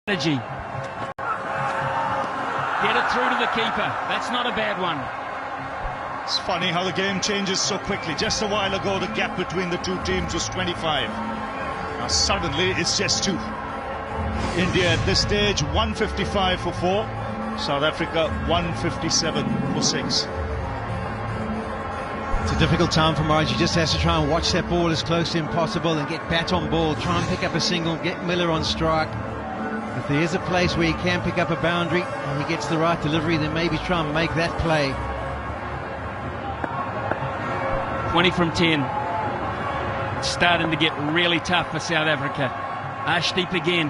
Get it through to the keeper. That's not a bad one. It's funny how the game changes so quickly. Just a while ago, the gap between the two teams was 25. Now suddenly, it's just 2. India at this stage, 155 for 4. South Africa, 157 for 6. It's a difficult time for Marge. He just has to try and watch that ball as close to impossible and get bat on ball. Try and pick up a single, get Miller on strike. If there is a place where he can pick up a boundary and he gets the right delivery, then maybe try and make that play. 20 from 10. It's starting to get really tough for South Africa. Ashdeep again.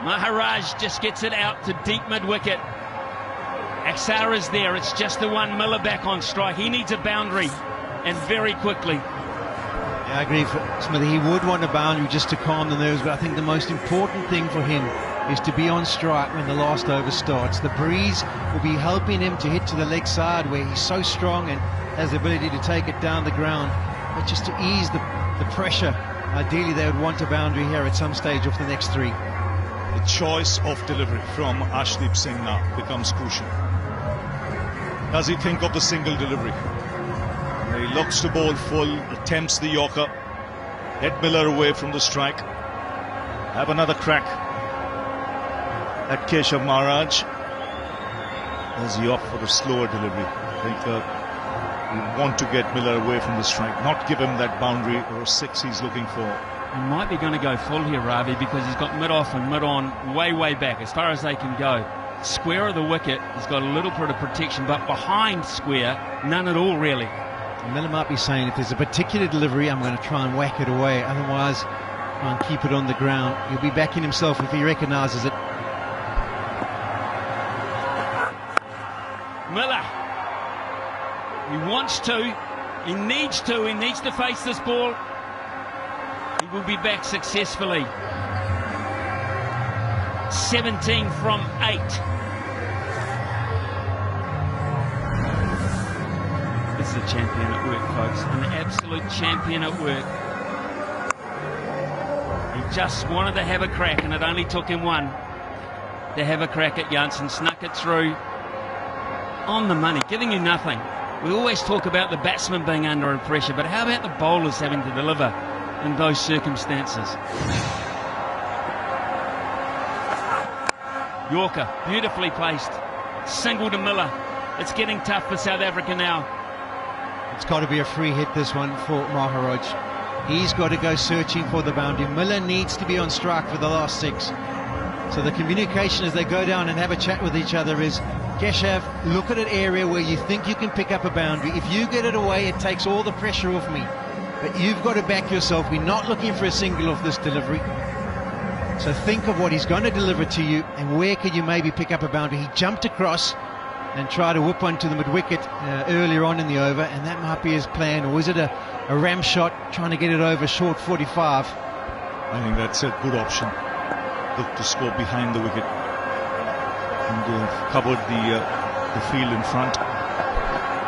Maharaj just gets it out to deep mid-wicket. Axara's there. It's just the one. Miller back on strike. He needs a boundary, and very quickly. Yeah, I agree, Smithy. He would want a boundary just to calm the nerves, but I think the most important thing for him is to be on strike when the last over starts. The breeze will be helping him to hit to the leg side where he's so strong and has the ability to take it down the ground. But just to ease the pressure, ideally they would want a boundary here at some stage of the next 3. The choice of delivery from Ashdeep Singh now becomes crucial. Does he think of the single delivery? He looks the ball full, attempts the Yorker, get Miller away from the strike, have another crack at Keshav Maharaj. Is he off for the slower delivery? I think you want to get Miller away from the strike, not give him that boundary or 6 he's looking for. He might be going to go full here, Ravi, because he's got mid-off and mid-on way back, as far as they can go. Square of the wicket, he's got a little bit of protection, but behind square, none at all, really. Miller might be saying, if there's a particular delivery, I'm going to try and whack it away. Otherwise, try and keep it on the ground. He'll be backing himself if he recognises it. Miller. He wants to. He needs to. He needs to face this ball. He will be back successfully. 17 from 8. This is a champion at work, folks. An absolute champion at work. He just wanted to have a crack, and it only took him one to have a crack at Janssen. Snuck it through on the money, giving you nothing. We always talk about the batsman being under pressure, but how about the bowlers having to deliver in those circumstances? Yorker, beautifully placed. Single to Miller. It's getting tough for South Africa now. It's got to be a free hit, this one, for Maharaj. He's got to go searching for the boundary. Miller needs to be on strike for the last 6. So the communication as they go down and have a chat with each other is, Keshav, look at an area where you think you can pick up a boundary. If you get it away, it takes all the pressure off me. But you've got to back yourself. We're not looking for a single off this delivery. So think of what he's going to deliver to you and where could you maybe pick up a boundary. He jumped across and tried to whip onto the mid-wicket earlier on in the over, and that might be his plan. Or is it a ram shot trying to get it over short 45? I think that's a good option. Look to score behind the wicket. And covered the field in front.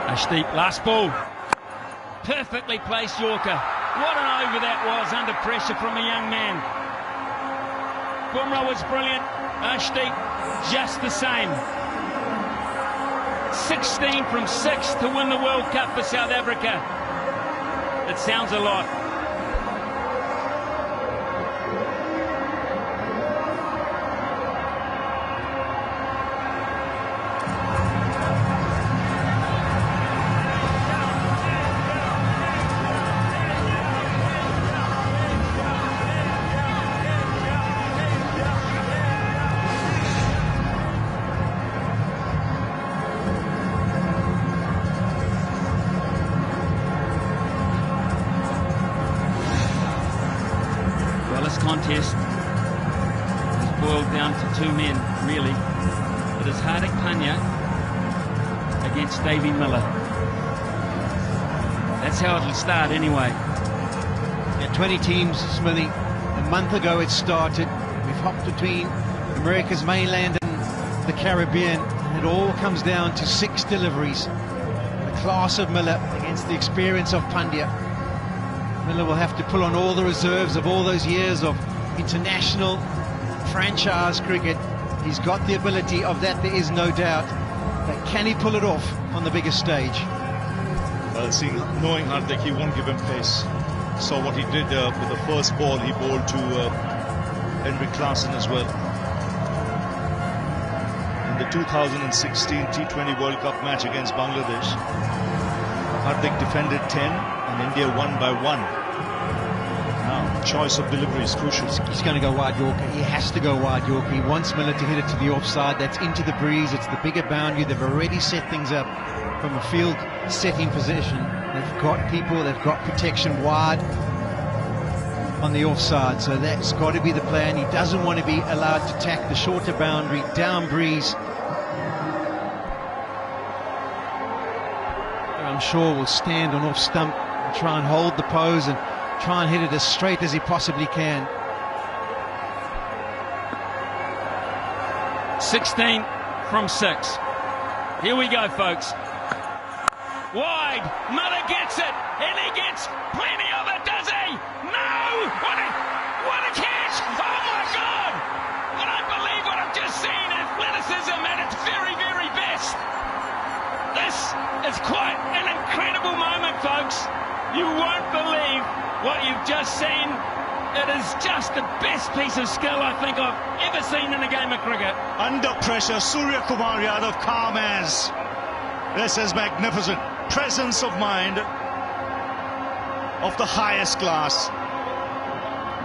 Ashdeep, last ball. Perfectly placed Yorker. What an over that was under pressure from a young man. Bumrah was brilliant. Ashdeep just the same. 16 from 6 to win the World Cup for South Africa. It sounds a lot. This contest is boiled down to 2 men, really. It is Hardik Pandya against Davy Miller. That's how it'll start anyway. Yeah, 20 teams, Smithy. A month ago it started. We've hopped between America's mainland and the Caribbean, and it all comes down to 6 deliveries. The class of Miller against the experience of Pandya. Miller will have to pull on all the reserves of all those years of international franchise cricket. He's got the ability of that, there is no doubt. But can he pull it off on the biggest stage? Well, knowing Hardik, he won't give him pace. Saw what he did with the first ball he bowled to Henry Klaasen as well. In the 2016 T20 World Cup match against Bangladesh, Hardik defended 10 and India won by 1. Now, choice of delivery is crucial. He's going to go wide Yorker. He has to go wide Yorker. He wants Miller to hit it to the offside. That's into the breeze. It's the bigger boundary. They've already set things up from a field setting position. They've got people, they've got protection wide on the offside. So that's got to be the plan. He doesn't want to be allowed to tack the shorter boundary, down breeze. I'm sure will stand on off stump and try and hold the pose and try and hit it as straight as he possibly can. 16 from 6. Here we go, folks. Wide, Miller gets it, and he gets plenty of it, does he? No! What a catch! Oh my God! I don't believe what I've just seen. Athleticism at its very, very best. This is quite an incredible moment, folks. You won't believe what you've just seen. It is just the best piece of skill I think I've ever seen in a game of cricket. Under pressure, Surya Kumar Yadav calm as. This is magnificent. Presence of mind of the highest class.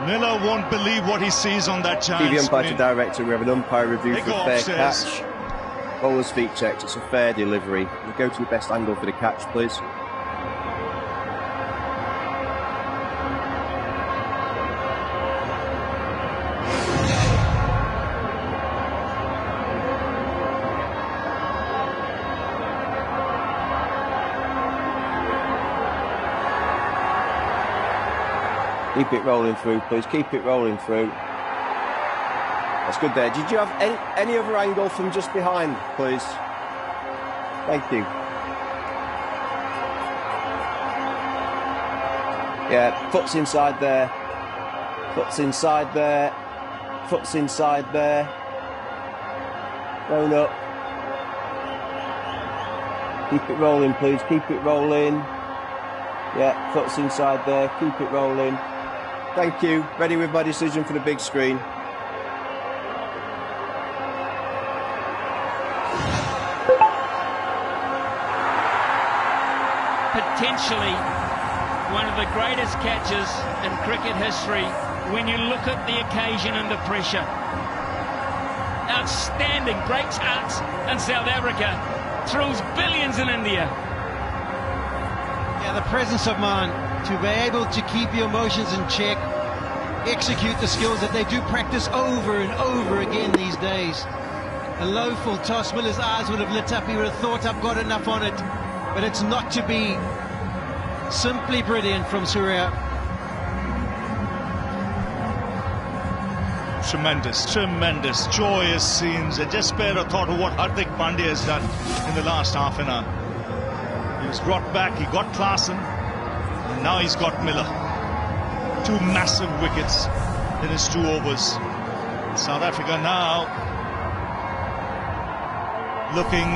Miller won't believe what he sees on that giant TV umpire screen. to director, we have an umpire review They for go a fair upstairs. catch. Bowler's feet checked, it's a fair delivery. We go to your best angle for the catch, please. Keep it rolling through, please. Keep it rolling through. That's good there. Did you have any other angle from just behind, please? Thank you. Yeah, foot's inside there. Foot's inside there. Foot's inside there. Roll up. Keep it rolling, please. Keep it rolling. Yeah, foot's inside there. Keep it rolling. Thank you. Ready with my decision for the big screen. Potentially one of the greatest catches in cricket history when you look at the occasion and the pressure. Outstanding, breaks hearts in South Africa, thrills billions in India. Yeah, the presence of mind to be able to keep your emotions in check, execute the skills that they do practice over and over again these days. A low full toss, Miller's eyes would have lit up, he would have thought I've got enough on it, but it's not to be. Simply brilliant from Surya. Tremendous, tremendous, joyous scenes. And just spare a thought of what Hardik Pandya has done in the last half an hour. He was brought back, he got Klaasen, and now he's got Miller. 2 massive wickets in his 2 overs. South Africa now looking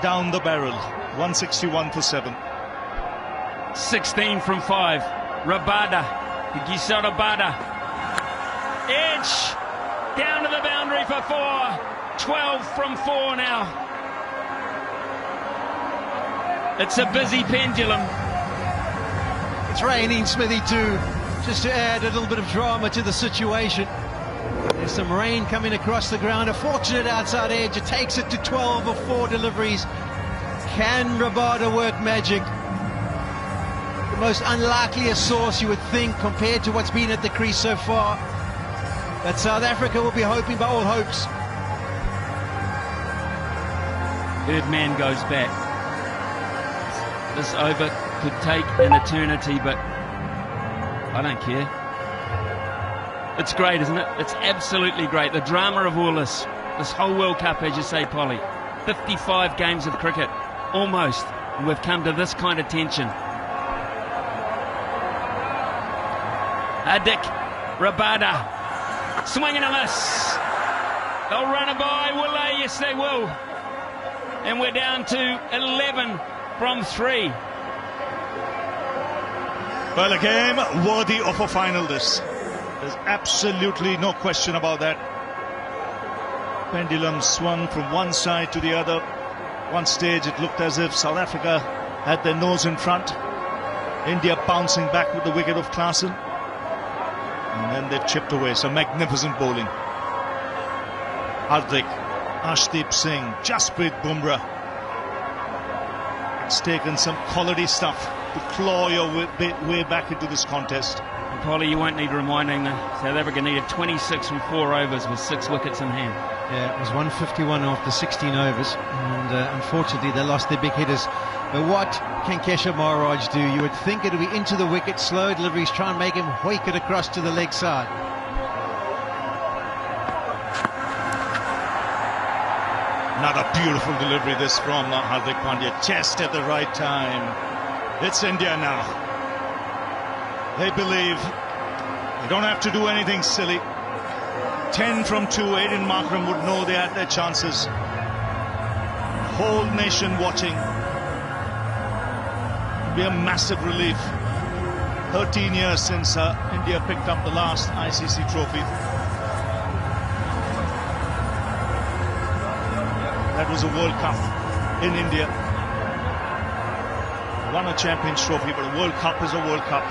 down the barrel. 161 for 7. 16 from 5. Rabada, Gisela Rabada. Edge, down to the boundary for 4. 12 from 4 now. It's a busy pendulum. It's raining, Smithy, too, just to add a little bit of drama to the situation. There's some rain coming across the ground. A fortunate outside edge. It takes it to 12 of 4 deliveries. Can Rabada work magic? The most unlikeliest source, you would think, compared to what's been at the crease so far. But South Africa will be hoping by all hopes. Third man goes back. This over could take an eternity, but I don't care. It's great, isn't it? It's absolutely great. The drama of all this whole World Cup, as you say, Polly. 55 games of cricket, almost, and we've come to this kind of tension. Hardik Rabada Swing and a miss. They'll run it by, will they? Yes, they will. And we're down to 11 from 3. Well, a game worthy of a final, this. There's absolutely no question about that. Pendulum swung from one side to the other. One stage it looked as if South Africa had their nose in front. India bouncing back with the wicket of Klaasen. And then they chipped away. Some magnificent bowling. Hardik, Ashdeep Singh, Jasprit Bumrah. It's taken some quality stuff to claw your way back into this contest. And Polly, you won't need reminding. South Africa needed 26 from 4 overs with 6 wickets in hand. Yeah, it was 151 after 16 overs, and unfortunately they lost their big hitters. But what can Keshav Maharaj do? You would think it would be into the wicket, slow deliveries, try and make him hoik it across to the leg side. Another beautiful delivery this from Hardik Pandya, just at the right time. It's India now. They believe they don't have to do anything silly. 10 from 2, Aiden Markram would know they had their chances. Whole nation watching. Be a massive relief. 13 years since India picked up the last ICC trophy. That was a World Cup in India. Won a Champions Trophy, but a World Cup is a World Cup.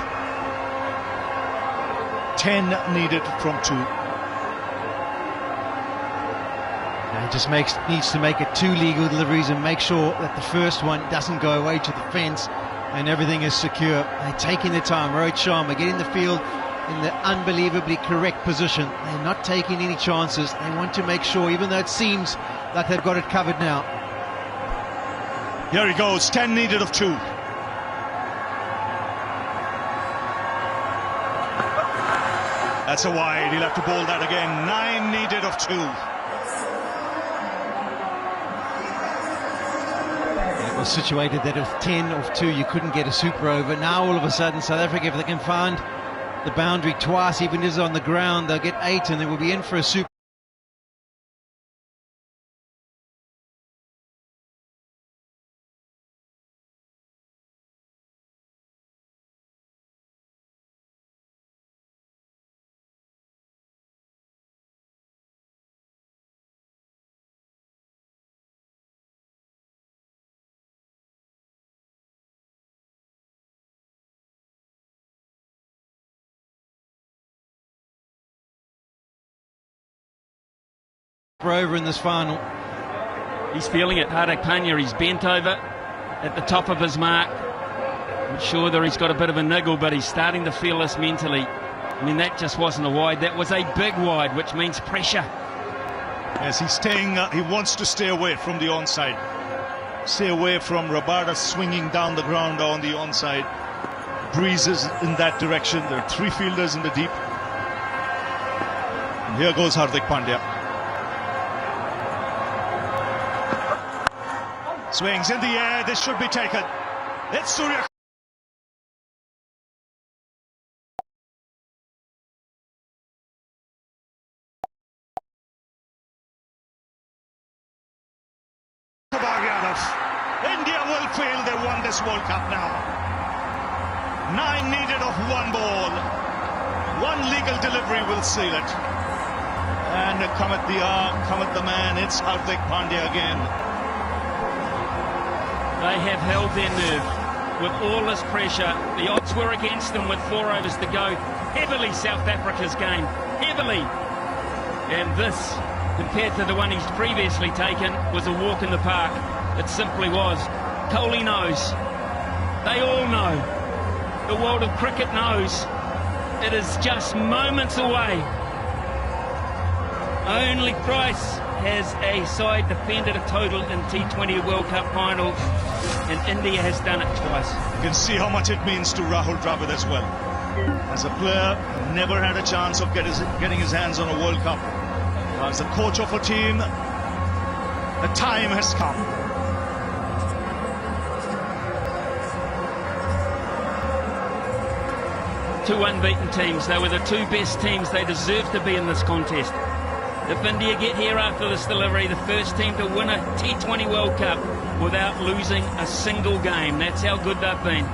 10 needed from 2. He just needs to make it 2 legal deliveries and make sure that the first one doesn't go away to the fence and everything is secure. They're taking their time. Rohit Sharma getting the field in the unbelievably correct position. They're not taking any chances. They want to make sure, even though it seems like they've got it covered now. Here he goes, 10 needed of 2. That's a wide, he'll have to bowl that again. 9 needed of 2. It was situated that if 10 of 2 you couldn't get a super over. Now all of a sudden South Africa, if they can find the boundary twice, even if it's on the ground, they'll get 8 and they will be in for a super. Over in this final. He's feeling it, Hardik Pandya. He's bent over at the top of his mark. I'm sure that he's got a bit of a niggle, but he's starting to feel this mentally. I mean, that just wasn't a wide, that was a big wide, which means pressure. Yes, he's staying, he wants to stay away from the onside. Stay away from Rabada swinging down the ground on the onside. Breezes in that direction. There are 3 fielders in the deep. And here goes Hardik Pandya. Swings in the air, this should be taken. It's Surya. India will feel they won this World Cup now. 9 needed of 1 ball. 1 legal delivery will seal it. And come at the arm, come at the man, it's Hardik Pandya again. They have held their nerve with all this pressure. The odds were against them with 4 overs to go. Heavily South Africa's game, heavily. And this, compared to the one he's previously taken, was a walk in the park. It simply was. Kohli knows. They all know. The world of cricket knows. It is just moments away. Only Price has a side defended a total in T20 World Cup finals, and India has done it twice. You can see how much it means to Rahul Dravid as well. As a player, never had a chance of getting his hands on a World Cup. As the coach of a team, the time has come. two unbeaten teams. They were the two best teams. They deserve to be in this contest. If India get here after this delivery, the first team to win a T20 World Cup without losing a single game. That's how good they've been.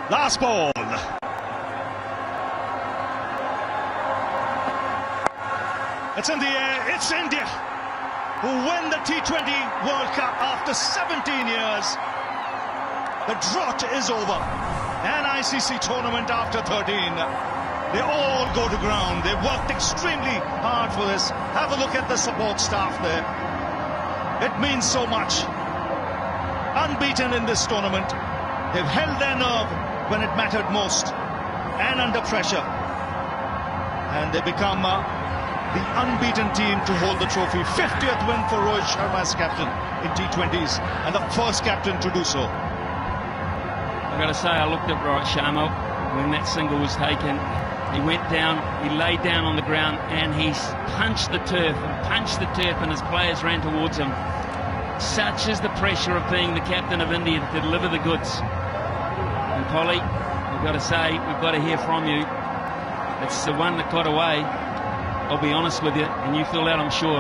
Last ball. It's in the air. It's India who win the T20 World Cup after 17 years. The drought is over. An ICC tournament after 13. They all go to ground. They worked extremely hard for this. Have a look at the support staff there. It means so much. Unbeaten in this tournament. They've held their nerve when it mattered most and under pressure. And they become the unbeaten team to hold the trophy. 50th win for Rohit Sharma as captain in T20s and the first captain to do so. I've got to say, I looked at Rohit Sharma when that single was taken. He went down, he laid down on the ground and he punched the turf and his players ran towards him. Such is the pressure of being the captain of India to deliver the goods. And Polly, I've got to say, we've got to hear from you. It's the one that got away, I'll be honest with you, and you feel that, I'm sure.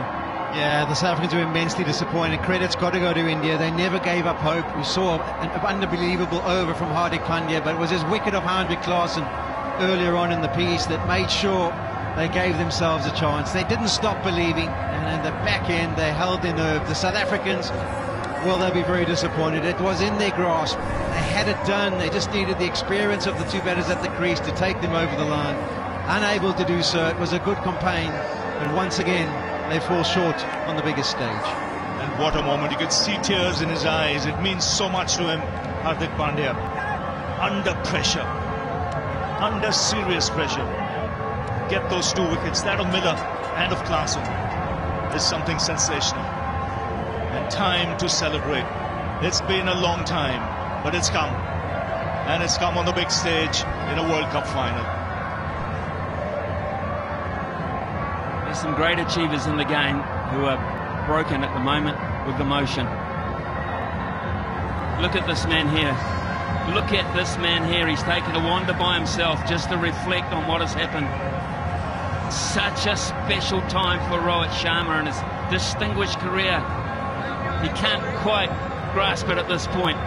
Yeah, the South Africans were immensely disappointed. Credit's got to go to India. They never gave up hope. We saw an unbelievable over from Hardik Pandya, but it was his wicket of Hendrik Klaasen earlier on in the piece that made sure they gave themselves a chance. They didn't stop believing, and in the back end they held their nerve. The South Africans, well, they'll be very disappointed. It was in their grasp. They had it done. They just needed the experience of the two batters at the crease to take them over the line. Unable to do so. It was a good campaign, but once again they fall short on the biggest stage. And what a moment. You could see tears in his eyes. It means so much to him, Hardik Pandya. Under pressure, under serious pressure, get those two wickets. That of Miller and of Klaasen is something sensational. And time to celebrate. It's been a long time, but it's come. And it's come on the big stage in a World Cup final. There's some great achievers in the game who are broken at the moment with emotion. Look at this man here. Look at this man here. He's taken a wander by himself just to reflect on what has happened. Such a special time for Rohit Sharma and his distinguished career. He can't quite grasp it at this point.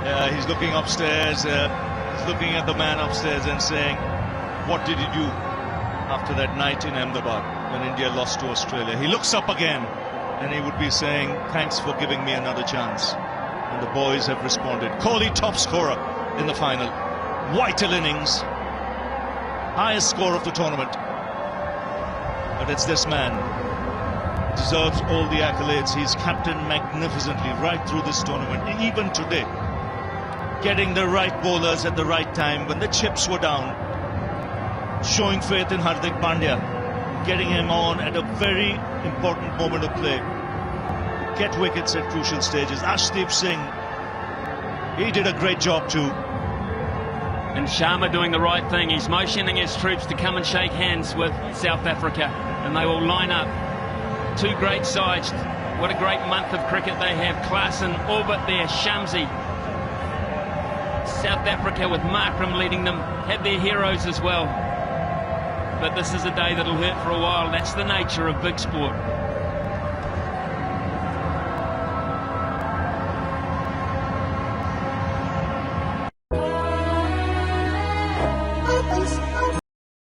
Yeah, he's looking upstairs. He's looking at the man upstairs and saying, what did he do after that night in Ahmedabad when India lost to Australia? He looks up again and he would be saying, thanks for giving me another chance. And the boys have responded. Kohli top scorer in the final. Vital innings. Highest score of the tournament. But it's this man. Deserves all the accolades. He's captained magnificently right through this tournament. Even today. Getting the right bowlers at the right time when the chips were down. Showing faith in Hardik Pandya. Getting him on at a very important moment of play. Get wickets at crucial stages. Ashdeep Singh, he did a great job too. And Sharma doing the right thing. He's motioning his troops to come and shake hands with South Africa. And they will line up. Two great sides. What a great month of cricket they have. Klaasen, Orbit there, Shamsi. South Africa with Markram leading them. Have their heroes as well. But this is a day that'll hurt for a while. That's the nature of big sport. Thanks.